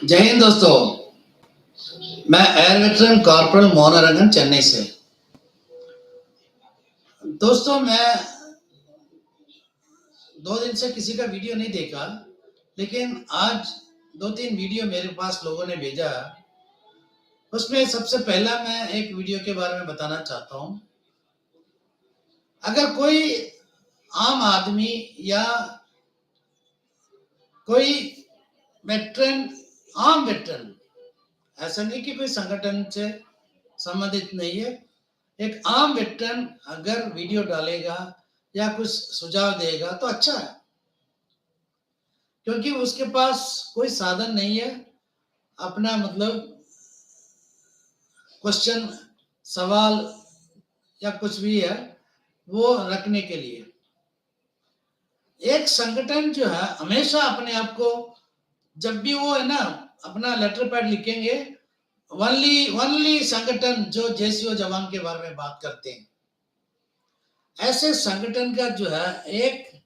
जय हिंद दोस्तों। मैं एयर वेटरन कॉर्पोरल मोहनरंगन चेन्नई से। दोस्तों, मैं 2 दिन से किसी का वीडियो नहीं देखा, लेकिन आज 2-3 वीडियो मेरे पास लोगों ने भेजा। उसमें सबसे पहला मैं एक वीडियो के बारे में बताना चाहता हूँ। अगर कोई आम आदमी या कोई वेटरन, आम वेटरन, ऐसा नहीं कि कोई संगठन से संबंधित नहीं है, एक आम वेटरन अगर वीडियो डालेगा या कुछ सुझाव देगा तो अच्छा है, क्योंकि उसके पास कोई साधन नहीं है अपना क्वेश्चन, सवाल या कुछ भी है वो रखने के लिए। एक संगठन जो है हमेशा अपने आप को, जब भी वो है ना अपना लेटर पैड लिखेंगे, वनली संगठन जो जेसीओ जवान के बारे में बात करते हैं, ऐसे संगठन का जो है एक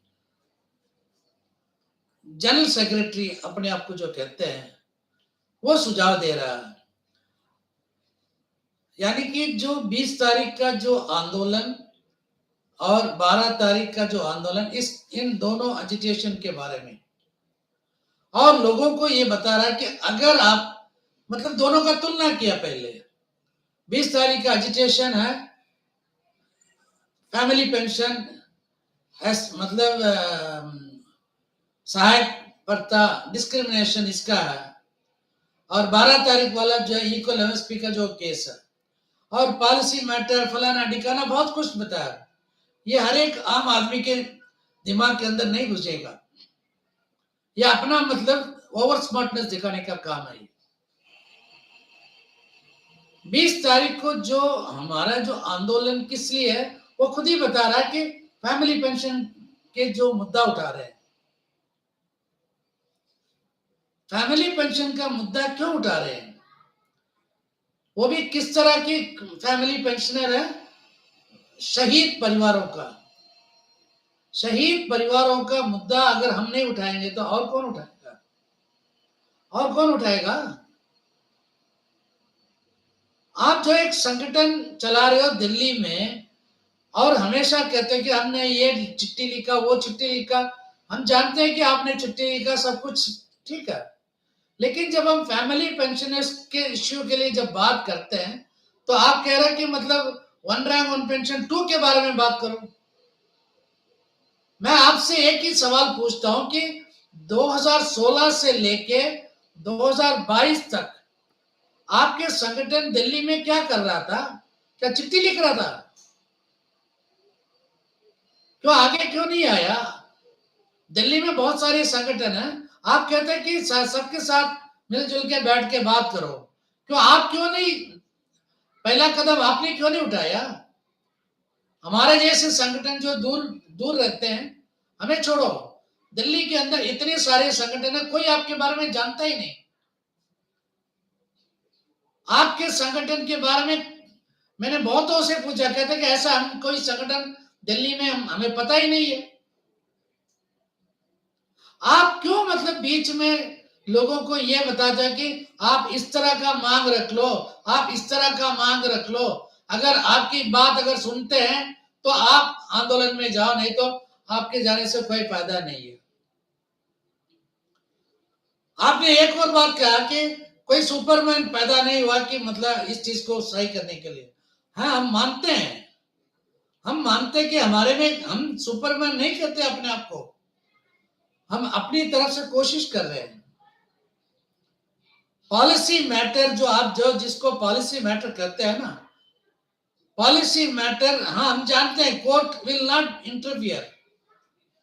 जनरल सेक्रेटरी अपने आप को जो कहते हैं वो सुझाव दे रहा है। यानी कि जो 20 तारीख का जो आंदोलन और 12 तारीख का जो आंदोलन, इन दोनों एजिटेशन के बारे में, और लोगों को ये बता रहा है कि अगर आप दोनों का तुलना किया। पहले 20 तारीख का एजिटेशन है फैमिली पेंशन, सहायक भत्ता डिस्क्रिमिनेशन इसका है, और 12 तारीख वाला जो है इक्वल एमएसपी का जो केस है, और पॉलिसी मैटर फलाना डिकाना बहुत कुछ बताया। ये हर एक आम आदमी के दिमाग के अंदर नहीं घुसेगा। ये अपना ओवर स्मार्टनेस दिखाने का काम है। 20 तारीख को जो हमारा जो आंदोलन किस लिए है वो खुद ही बता रहा है कि फैमिली पेंशन के जो मुद्दा उठा रहे हैं। फैमिली पेंशन का मुद्दा क्यों उठा रहे हैं, वो भी किस तरह की फैमिली पेंशनर है, शहीद परिवारों का। शहीद परिवारों का मुद्दा अगर हम नहीं उठाएंगे तो और कौन उठाएगा? और कौन उठाएगा? आप जो एक संगठन चला रहे हो दिल्ली में और हमेशा कहते हैं कि हमने ये चिट्ठी लिखा, वो चिट्ठी लिखा। हम जानते हैं कि आपने चिट्ठी लिखा, सब कुछ ठीक है, लेकिन जब हम फैमिली पेंशनर्स के इश्यू के लिए जब बात करते हैं तो आप कह रहे हैं कि वन रैंक वन पेंशन 2 के बारे में बात करो। मैं आपसे एक ही सवाल पूछता हूं कि 2016 से लेके 2022 तक आपके संगठन दिल्ली में क्या कर रहा था? क्या चिट्ठी लिख रहा था? क्यों आगे क्यों नहीं आया? दिल्ली में बहुत सारे संगठन हैं, आप कहते हैं कि सबके साथ मिलजुल के बैठ के बात करो। क्यों आप क्यों नहीं, पहला कदम आपने क्यों नहीं उठाया? हमारे जैसे संगठन जो दूर दूर रहते हैं, हमें छोड़ो, दिल्ली के अंदर इतने सारे संगठन है, कोई आपके बारे में जानता ही नहीं। आपके संगठन के बारे में मैंने बहुतों से पूछा, कहते कि ऐसा हम कोई संगठन दिल्ली में हमें पता ही नहीं है। आप क्यों बीच में लोगों को यह बताते हैं कि आप इस तरह का मांग रख लो, आप इस तरह का मांग रख लो, अगर आपकी बात अगर सुनते हैं तो आप आंदोलन में जाओ, नहीं तो आपके जाने से कोई फायदा नहीं है। आपने एक और बात कहा कि कोई सुपरमैन पैदा नहीं हुआ कि इस चीज को सही करने के लिए। हाँ, हम मानते हैं, हम मानते हैं कि हमारे में, हम सुपरमैन नहीं कहते अपने आप को, हम अपनी तरफ से कोशिश कर रहे हैं। पॉलिसी मैटर जो आप जो जिसको पॉलिसी मैटर कहते हैं ना, पॉलिसी मैटर, हाँ हम जानते हैं court will not interfere.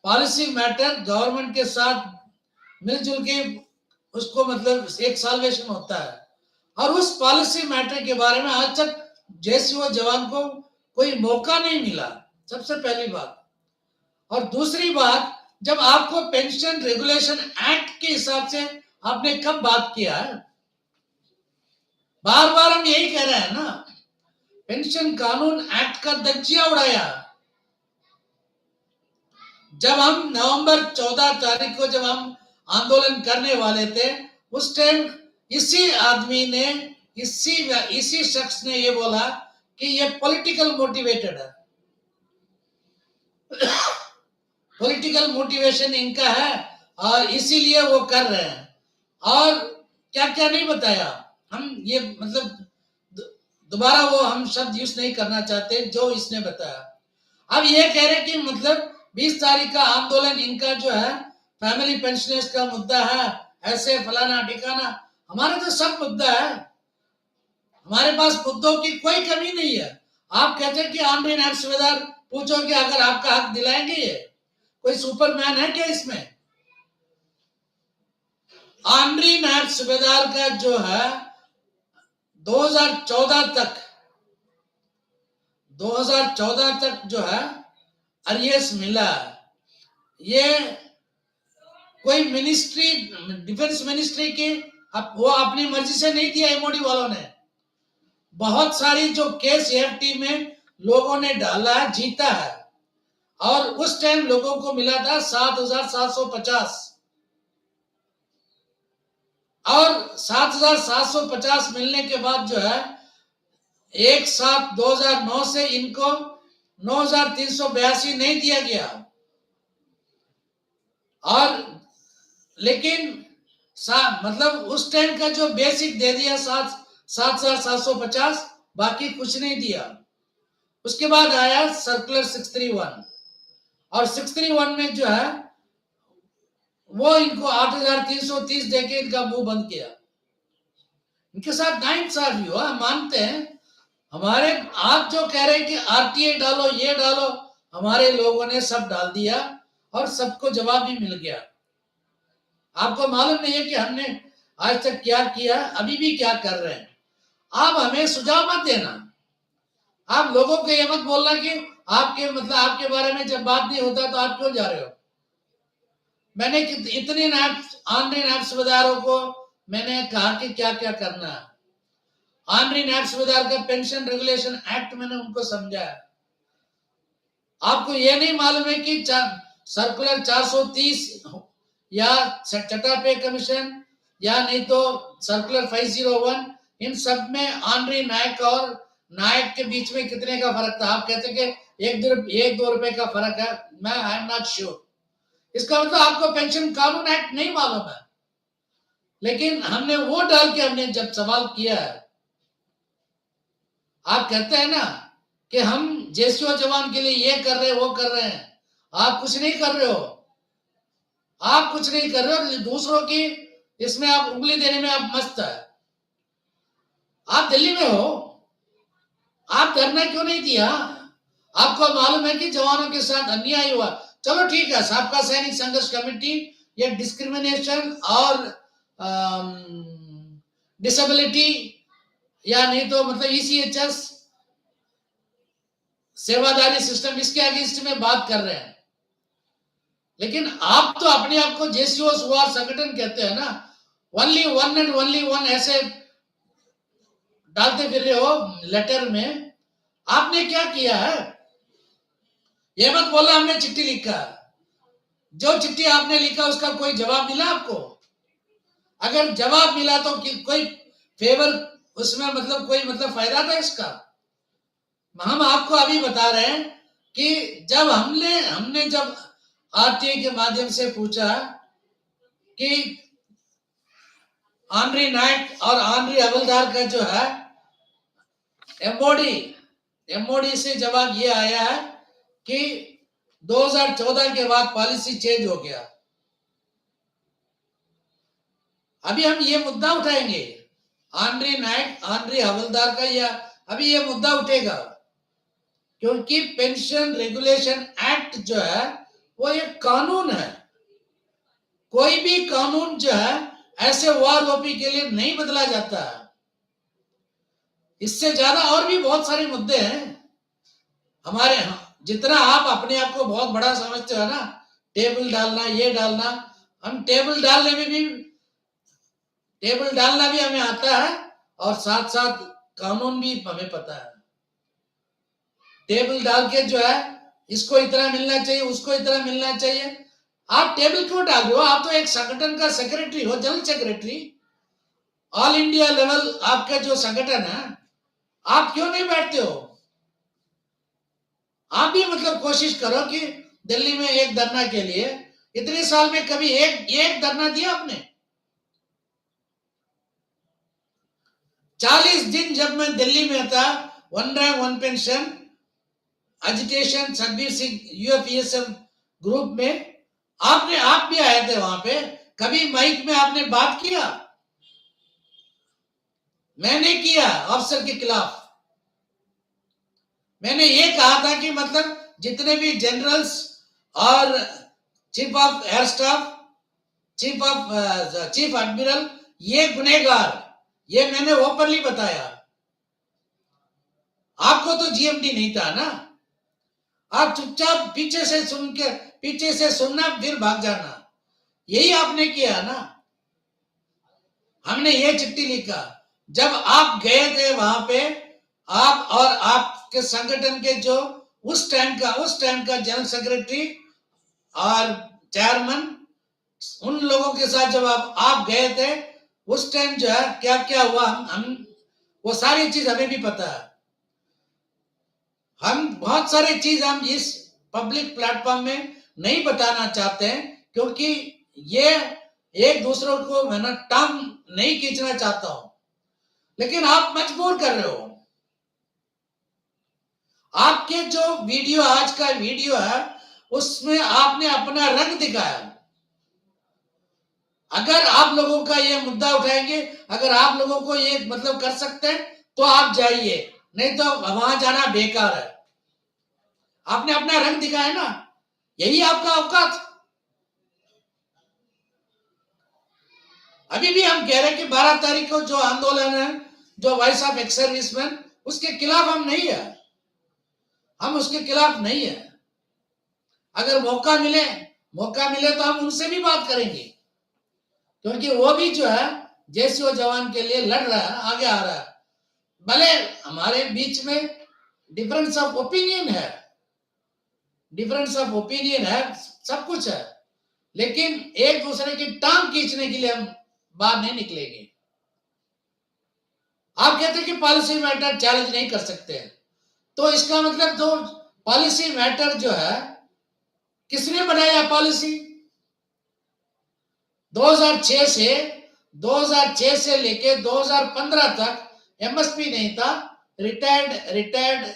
Policy matter government के साथ मिलजुल के उसको एक सॉल्वेशन होता है, और उस पॉलिसी मैटर के बारे में आज तक जेसीओ जवान को कोई मौका नहीं मिला, सबसे पहली बात। और दूसरी बात, जब आपको पेंशन रेगुलेशन एक्ट के हिसाब से आपने कब बात किया है? बार बार हम यही कह रहे हैं ना, पेंशन कानून एक्ट का धज्जियां उड़ाया। जब हम नवंबर 14 तारीख को जब हम आंदोलन करने वाले थे, उस टाइम इसी आदमी ने, इसी शख्स ने ये बोला कि ये पॉलिटिकल मोटिवेटेड है, पॉलिटिकल मोटिवेशन इनका है और इसीलिए वो कर रहे हैं। और क्या क्या नहीं बताया, हम ये मतलब दोबारा वो हम शब्द यूज नहीं करना चाहते जो इसने बताया। अब ये कह रहे कि मतलब 20 तारीख का आंदोलन इनका जो है फैमिली पेंशनर्स का मुद्दा है, ऐसे फलाना ठिकाना। हमारा तो सब मुद्दा है, हमारे पास मुद्दों की कोई कमी नहीं है। आप कहते हैं कि आमरीन नायब सूबेदार पूछो कि अगर आपका हक दिलाएंगे, ये कोई सुपरमैन है क्या इसमें? आमरीन नायब सूबेदार का जो है 2014 तक जो है अरियस मिला। ये कोई मिनिस्ट्री, डिफेंस मिनिस्ट्री की वो अपनी मर्जी से नहीं दिया एमओडी वालों ने। बहुत सारी जो केस एएफटी में लोगों ने डाला, जीता है, और उस टाइम लोगों को मिला था 7,750 और 7,750 मिलने के बाद जो है 1/7/2009 से इनको 9,382 नहीं दिया गया। और लेकिन मतलब उस टाइम का जो बेसिक दे दिया 7,750, बाकी कुछ नहीं दिया। उसके बाद आया सर्कुलर 631 और 631 में जो है वो इनको 8,330 देके इनका मुंह बंद किया। इनके साथ नाइंसाफी हुआ, मानते हैं। हमारे आप जो कह रहे हैं कि आरटीए डालो, ये डालो, हमारे लोगों ने सब डाल दिया और सबको जवाब भी मिल गया। आपको मालूम नहीं है कि हमने आज तक क्या किया, अभी भी क्या कर रहे हैं। आप हमें सुझाव मत देना, आप लोगों को ये मत बोलना कि आपके मतलब आपके बारे में जब बात नहीं होता तो आप क्यों जा रहे हो। मैंने इतने आमरीन नायब सूबेदारों को मैंने कहा कि क्या क्या करना है। आमरीन नायब सूबेदार का पेंशन रेगुलेशन एक्ट मैंने उनको समझाया। आपको ये नहीं मालूम है कि सर्कुलर 430 या चटा पे कमीशन या नहीं तो सर्कुलर 501, इन सब में आमरीन नायक और नायक के बीच में कितने का फर्क था? आप कहते कि 1-2 रुपए का फर्क है। मैं आई एम नॉट श्योर। इसका मतलब आपको पेंशन कानून एक्ट नहीं मालूम है। लेकिन हमने वो डाल के हमने जब सवाल किया है, आप कहते हैं ना कि हम जेसीओ जवान के लिए ये कर रहे हैं, वो कर रहे हैं। आप कुछ नहीं कर रहे हो, आप कुछ नहीं कर रहे हो। दूसरों की इसमें आप उंगली देने में आप मस्त है। आप दिल्ली में हो, आप धरना क्यों नहीं दिया? आपको मालूम है कि जवानों के साथ अन्याय हुआ। चलो ठीक है, सबका सैनिक संघर्ष कमेटी ये डिस्क्रिमिनेशन और डिसेबिलिटी या नहीं तो मतलब ईसीएचएस सेवादारी सिस्टम, इसके अगेंस्ट में बात कर रहे हैं। लेकिन आप तो अपने आप को जेसीओ सुवार संगठन कहते हैं ना, only one and only one ऐसे डालते फिर रहे हो लेटर में। आपने क्या किया है ये मत बोलना हमने चिट्ठी लिखा। जो चिट्ठी आपने लिखा उसका कोई जवाब मिला आपको? अगर जवाब मिला तो कोई फेवर उसमें मतलब कोई मतलब फायदा था इसका? हम आपको अभी बता रहे हैं कि जब हमने जब आरटीए के माध्यम से पूछा कि आमरीन नायक और आमरीन हवलदार का जो है एमओडी से जवाब ये आया है कि 2014 के बाद पॉलिसी चेंज हो गया। अभी हम ये मुद्दा उठाएंगे आमरीन नायक आमरीन हवलदार का, या अभी ये मुद्दा उठेगा क्योंकि पेंशन रेगुलेशन एक्ट जो है वो एक कानून है। कोई भी कानून जो है ऐसे वार ओपी के लिए नहीं बदला जाता है। इससे ज्यादा और भी बहुत सारे मुद्दे हैं हमारे यहाँ। जितना आप अपने आप को बहुत बड़ा समझते हो ना, टेबल डालना, ये डालना, हम टेबल डालना भी हमें आता है और साथ साथ कानून भी हमें पता है। टेबल डाल के जो है इसको इतना मिलना चाहिए, उसको इतना मिलना चाहिए। आप टेबल क्यों डाल रहे हो? आप तो एक संगठन का सेक्रेटरी हो, general secretary. All India level आपका जो संगठन है, आप क्यों नहीं बैठते हो? आप भी मतलब कोशिश करो कि दिल्ली में एक धरना के लिए, इतने साल में कभी एक धरना दिया आपने? 40 दिन जब मैं दिल्ली में था, one rank one pension education Satbir Singh UFESM group में, आप भी आए थे वहां पे, कभी माइक में आपने बात किया? मैंने किया अफसर के खिलाफ। मैंने ये कहा था कि मतलब जितने भी जनरल्स और chief of air staff, chief admiral, ये गुनहगार, ये मैंने ओपनली बताया। आपको तो जीएमडी नहीं था ना, आप चुपचाप पीछे से सुनना फिर भाग जाना, यही आपने किया ना। हमने ये चिट्ठी लिखा जब आप गए थे वहां पे, आप और आपके संगठन के जो उस टाइम का जनरल सेक्रेटरी और चेयरमैन, उन लोगों के साथ जब आप गए थे, उस टाइम जो है क्या क्या हुआ, हम वो सारी चीज हमें भी पता है। हम बहुत सारी चीज हम इस पब्लिक प्लेटफॉर्म में नहीं बताना चाहते हैं, क्योंकि ये एक दूसरों को मैं ना टांग नहीं खींचना चाहता हूं, लेकिन आप मजबूर कर रहे हो। आपके जो वीडियो, आज का वीडियो है, उसमें आपने अपना रंग दिखाया। अगर आप लोगों का ये मुद्दा उठाएंगे, अगर आप लोगों को ये मतलब कर सकते हैं तो आप जाइए, नहीं तो वहां जाना बेकार है। आपने अपना रंग दिखाया ना, यही आपका औकात। अभी भी हम कह रहे हैं कि 12 तारीख को जो आंदोलन है, जो वॉइस ऑफ एक्स सर्विसमैन, उसके खिलाफ हम नहीं है, हम उसके खिलाफ नहीं है। अगर मौका मिले तो हम उनसे भी बात करेंगे, क्योंकि वो भी जो है जेसीओ जवान के लिए लड़ रहा है, आगे आ रहा है। भले हमारे बीच में डिफरेंस ऑफ ओपिनियन है, सब कुछ है, लेकिन एक दूसरे की टांग खींचने के लिए हम बाहर नहीं निकलेंगे। आप कहते हैं कि पॉलिसी मैटर चैलेंज नहीं कर सकते हैं, तो इसका मतलब जो पॉलिसी मैटर जो है, किसने बनाया पॉलिसी? 2006 से लेके 2015 तक एमएसपी नहीं था, रिटायर्ड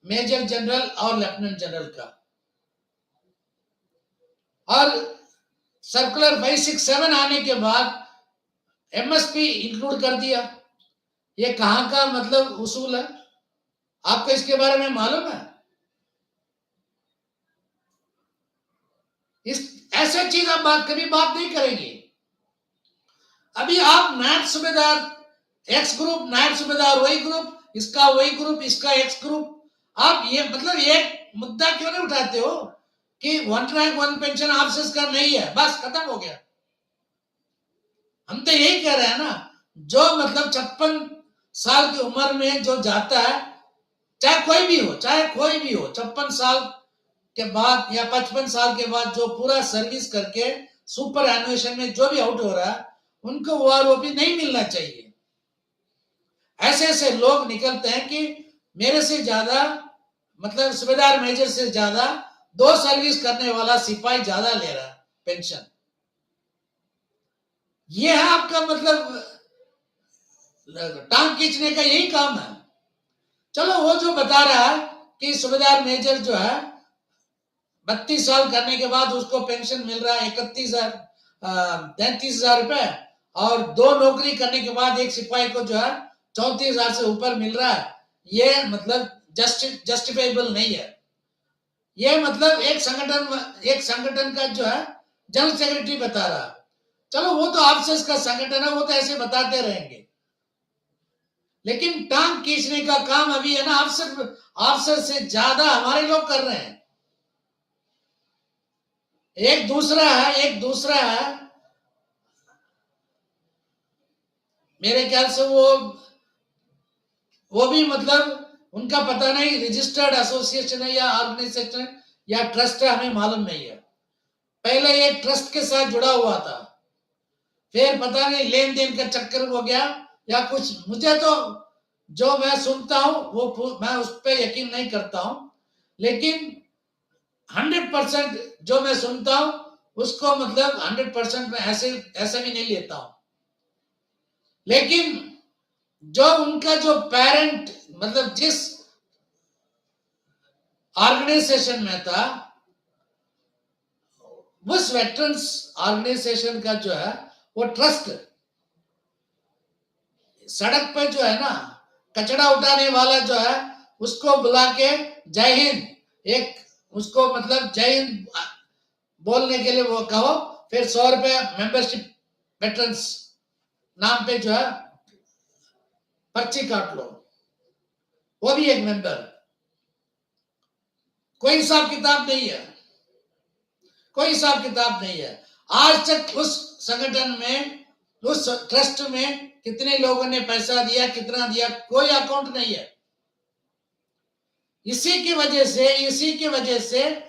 मेजर जनरल और लेफ्टिनेंट जनरल का, और सर्कुलर 567 आने के बाद एमएसपी इंक्लूड कर दिया। ये कहां का मतलब उसूल है? आपको इसके बारे में मालूम है? इस ऐसे चीज आप कभी बात नहीं करेंगे। अभी आप नायब सूबेदार एक्स ग्रुप, नायब सूबेदार वही ग्रुप, इसका वही ग्रुप, इसका एक्स ग्रुप, आप ये मतलब एक मुद्दा क्यों नहीं उठाते हो कि one rank one pension officers का नहीं है, बस खत्म हो गया। हम तो यही कह रहे हैं ना, जो मतलब 56 साल की उम्र में जो जाता है, चाहे कोई भी हो, 56 साल के बाद या 55 साल के बाद जो पूरा सर्विस करके सुपर एनुएशन में जो भी आउट हो रहा है, उनको ओआरओपी नहीं मिलना चाहिए। ऐसे लोग निकलते हैं कि मेरे से ज्यादा मतलब सूबेदार मेजर से ज्यादा 2 सर्विस करने वाला सिपाही ज्यादा ले रहा है पेंशन। ये है आपका मतलब टांग खींचने का यही काम है। चलो, वो जो बता रहा है कि सूबेदार मेजर जो है 32 साल करने के बाद उसको पेंशन मिल रहा है 33,000 रुपए, और 2 नौकरी करने के बाद एक सिपाही को जो है 34,000 से ऊपर मिल रहा है। ये मतलब जस्टिफाइबल नहीं है। ये मतलब एक संगठन का जो है जनरल सेक्रेटरी बता रहा है। चलो, वो तो ऑफिसर्स का संगठन है, वो तो ऐसे बताते रहेंगे, लेकिन टांग खींचने का काम अभी है ना ऑफिसर से ज्यादा हमारे लोग कर रहे हैं। एक दूसरा है मेरे ख्याल से वो भी मतलब उनका पता नहीं रजिस्टर्ड एसोसिएशन है या ऑर्गेनाइजेशन या ट्रस्ट है, हमें मालूम नहीं है। पहले एक ट्रस्ट के साथ जुड़ा हुआ था, फिर पता नहीं लेन देन का चक्कर हो गया या कुछ। मुझे तो जो मैं सुनता हूं वो मैं उस पर यकीन नहीं करता हूं, लेकिन 100% जो मैं सुनता हूं उसको मतलब 100% मैं ऐसे भी नहीं लेता हूं। लेकिन जो उनका जो पेरेंट मतलब जिस ऑर्गेनाइजेशन में था, उस वेटरन्स ऑर्गेनाइजेशन का जो है वो ट्रस्ट, सड़क पे जो है ना कचरा उठाने वाला जो है उसको बुला के जय हिंद, एक उसको मतलब जय हिंद बोलने के लिए वो कहो, फिर 100 रुपया मेंबरशिप वेटरन्स नाम पे जो है पर्ची काट लो, वो भी एक मेंबर। कोई हिसाब किताब नहीं है, कोई हिसाब किताब नहीं है। आज तक उस संगठन में, उस ट्रस्ट में कितने लोगों ने पैसा दिया, कितना दिया, कोई अकाउंट नहीं है। इसी की वजह से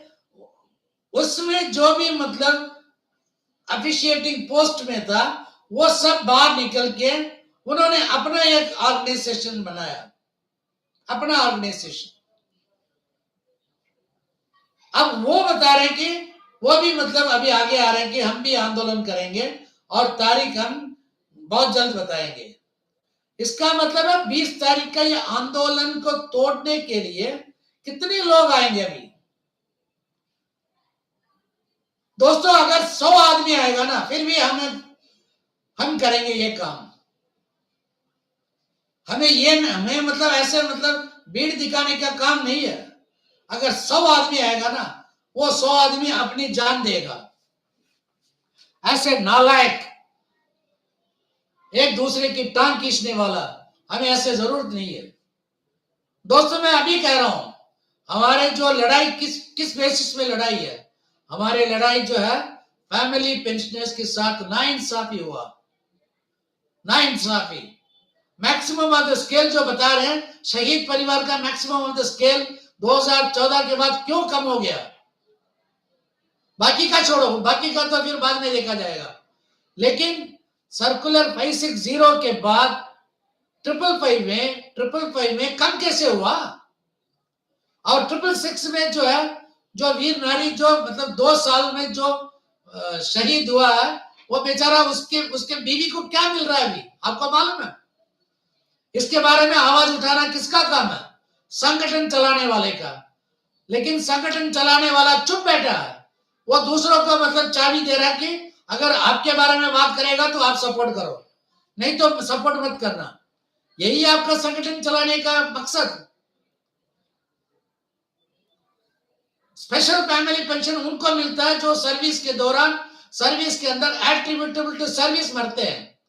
उसमें जो भी मतलब अफिशिएटिंग पोस्ट में था वो सब बाहर निकल के उन्होंने अपना एक ऑर्गेनाइजेशन बनाया, अपना ऑर्गेनाइजेशन। अब वो बता रहे कि वो भी मतलब अभी आगे आ रहे हैं कि हम भी आंदोलन करेंगे और तारीख हम बहुत जल्द बताएंगे। इसका मतलब है 20 तारीख का ये आंदोलन को तोड़ने के लिए कितने लोग आएंगे अभी। दोस्तों अगर 100 आदमी आएगा ना फिर भी हम करेंगे ये काम। हमें मतलब ऐसे मतलब भीड़ दिखाने का काम नहीं है। अगर 100 आदमी आएगा ना वो 100 आदमी अपनी जान देगा। ऐसे नालायक एक दूसरे की टांग खींचने वाला हमें ऐसे जरूरत नहीं है। दोस्तों मैं अभी कह रहा हूं हमारे जो लड़ाई किस बेसिस में लड़ाई है, हमारी लड़ाई जो है फैमिली पेंशनर्स के साथ नाइंसाफी हुआ, नाइंसाफी। मैक्सिमम ऑफ द स्केल जो बता रहे हैं शहीद परिवार का मैक्सिमम ऑफ द स्केल 2014 के बाद क्यों कम हो गया, बाकी का छोड़ो, बाकी का तो फिर बाद में देखा जाएगा। लेकिन सर्कुलर 560 के बाद 555 में कम कैसे हुआ? और 666 में जो है जो वीर नारी जो मतलब 2 साल में जो शहीद हुआ है वो बेचारा उसके बीवी को क्या मिल रहा है अभी आपको मालूम है? इसके बारे में आवाज उठाना किसका काम है? संगठन चलाने वाले का। लेकिन संगठन चलाने वाला चुप बैठा है, वो दूसरों को मतलब चाबी दे रहा है कि अगर आपके बारे में बात करेगा तो आप सपोर्ट करो, नहीं तो सपोर्ट मत करना। यही आपका संगठन चलाने का मकसद। स्पेशल फैमिली पेंशन उनको मिलता है जो सर्विस के दौरान, सर्विस के अंदर एट्रीब्यूटेबल टू सर्विस मरते हैं।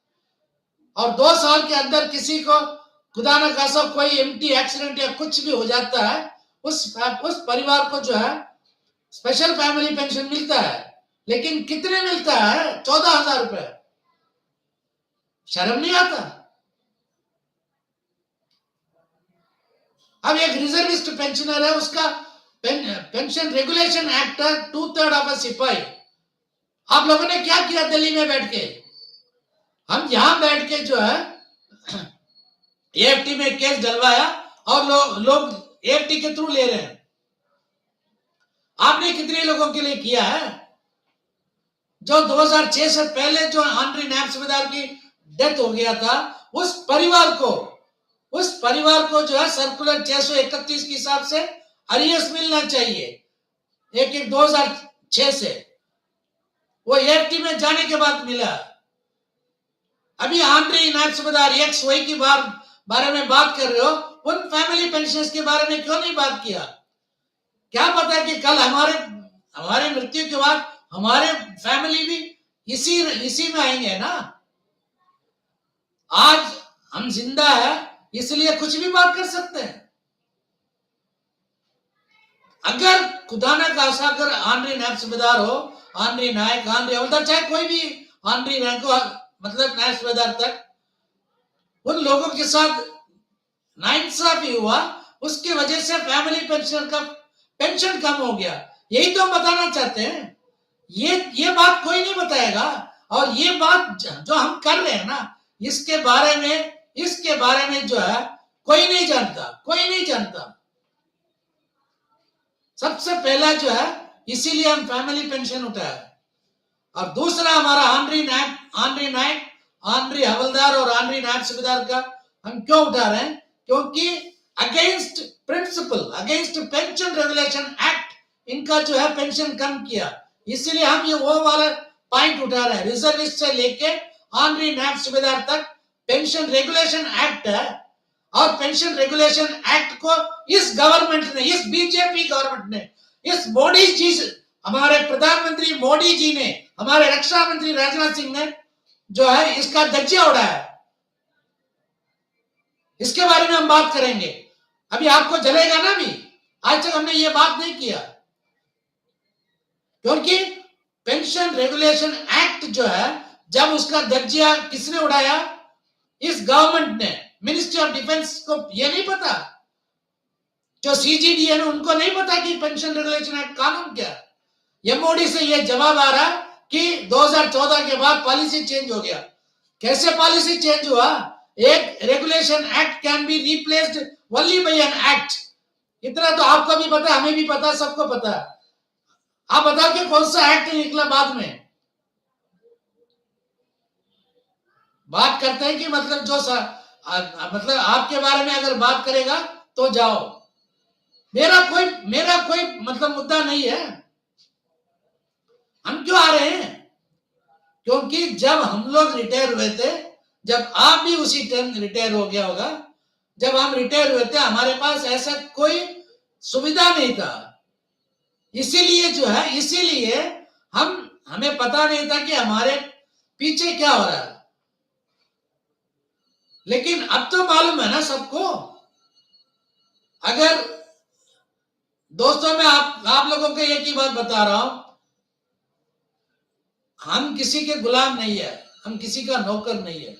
और 2 साल के अंदर किसी को खुदा न खासा कोई एमटी एक्सीडेंट या कुछ भी हो जाता है, उस परिवार को जो है स्पेशल फैमिली पेंशन मिलता है। लेकिन कितने मिलता है? 14,000 रुपए। शर्म नहीं आता? अब एक रिजर्विस्ट पेंशनर है, उसका पेंशन रेगुलेशन एक्ट 2/3 ऑफ सिपाही। आप लोगों ने क्या किया दिल्ली में बैठ के? हम यहां बैठ के जो है एएफटी में केस डलवाया और लोग एएफटी के थ्रू ले रहे हैं। आपने कितने लोगों के लिए किया है? जो 2006 से पहले जो आंद्री नायब सूबेदार की डेथ हो गया था उस परिवार को जो है सर्कुलर 631 के हिसाब से अरियर्स मिलना चाहिए। एक 2006 से वो एएफटी में जाने के बाद मिला। अभी आंद्री नायब सूबेदार एक्स वाई की बारे में बात कर रहे हो, उन फैमिली पेंशन के बारे में क्यों नहीं बात किया? क्या पता कि कल हमारे मृत्यु के बाद हमारे फैमिली भी इसी में आएंगे ना। आज हम जिंदा है इसलिए कुछ भी बात कर सकते हैं। अगर खुदा न खासा अगर आंद्री नायब सूबेदार हो, आंद्री नायक, आंद्री हवलदार, चाहे कोई भी आंद्री नायक हो, मतलब नायब सूबेदार तक, उन लोगों के साथ नाइंसाफी हुआ, उसकी वजह से फैमिली पेंशन कम हो गया। यही तो हम बताना चाहते हैं। ये बात कोई नहीं बताएगा। और ये बात जो हम कर रहे हैं ना, इसके बारे में जो है कोई नहीं जानता। सबसे पहला जो है, इसीलिए हम फैमिली पेंशन उठाया। और दूसरा हमारा आनरी नायक, आनरी हवलदार और आनरी नायब सूबेदार का हम क्यों उठा रहे हैं? क्योंकि against principle, against pension regulation act, इनका जो है पेंशन कम किया, इसीलिए हम ये वो वाला पॉइंट उठा रहे हैं। रिजर्विस्ट से लेके आनरी नायब सूबेदार तक पेंशन रेगुलेशन एक्ट है, और पेंशन रेगुलेशन एक्ट को इस गवर्नमेंट ने, इस बीजेपी गवर्नमेंट ने, इस मोदी जी, हमारे प्रधानमंत्री मोदी जी ने, हमारे रक्षा मंत्री राजनाथ सिंह ने जो है इसका धज्जियां उड़ाया। इसके बारे में हम बात करेंगे। अभी आपको जलेगा ना, भी आज तक हमने ये बात नहीं किया, क्योंकि पेंशन रेगुलेशन एक्ट जो है, जब उसका धज्जियां किसने उड़ाया? इस गवर्नमेंट ने। मिनिस्ट्री ऑफ डिफेंस को ये नहीं पता, जो सीजीडी है उनको नहीं पता कि पेंशन रेगुलेशन एक्ट कानून क्या है। एमओडी से ये जवाब आ रहा कि 2014 के बाद पॉलिसी चेंज हो गया। कैसे पॉलिसी चेंज हुआ? एक regulation act can be replaced only by an act. इतना तो आपको भी पता, हमें भी पता, सबको पता। आप बताओ कि कौन सा एक्ट निकला बाद में? बात करते हैं कि मतलब जो मतलब आपके बारे में अगर बात करेगा तो जाओ, मेरा कोई मतलब मुद्दा नहीं है। हम क्यों आ रहे हैं? क्योंकि जब हम लोग रिटायर हुए थे, जब आप भी उसी टाइम रिटायर हो गया होगा, जब हम रिटायर हुए थे हमारे पास ऐसा कोई सुविधा नहीं था। इसीलिए हमें पता नहीं था कि हमारे पीछे क्या हो रहा है। लेकिन अब तो मालूम है ना सबको। अगर दोस्तों, मैं आप लोगों को एक ही बात बता रहा हूं, हम किसी के गुलाम नहीं है, हम किसी का नौकर नहीं है।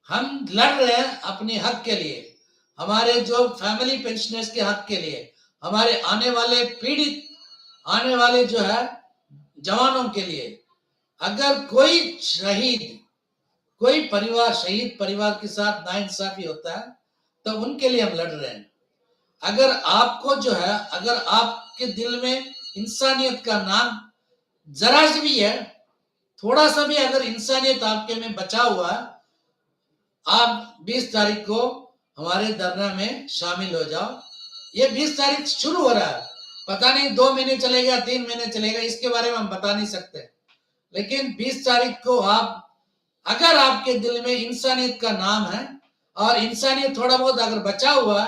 हम लड़ रहे हैं अपने हक के लिए, हमारे जो फैमिली पेंशनर्स के हक के लिए, हमारे आने वाले पीड़ित, आने वाले जो है जवानों के लिए। अगर कोई शहीद परिवार के साथ नाइंसाफी होता है तो उनके लिए हम लड़ रहे हैं। अगर आपको जो है, अगर आपके दिल में इंसानियत का नाम जरा सी भी है, थोड़ा सा भी अगर इंसानियत आपके में बचा हुआ, आप 20 तारीख को हमारे धरना में शामिल हो जाओ। ये 20 तारीख शुरू हो रहा है, पता नहीं 2 महीने चलेगा, 3 महीने चलेगा, इसके बारे में हम बता नहीं सकते। लेकिन 20 तारीख को आप, अगर आपके दिल में इंसानियत का नाम है और इंसानियत थोड़ा बहुत अगर बचा हुआ,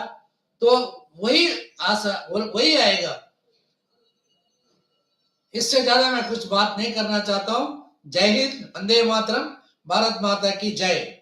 तो वही आएगा। इससे ज्यादा मैं कुछ बात नहीं करना चाहता हूं। जय हिंद, वंदे मातरम, भारत माता की जय।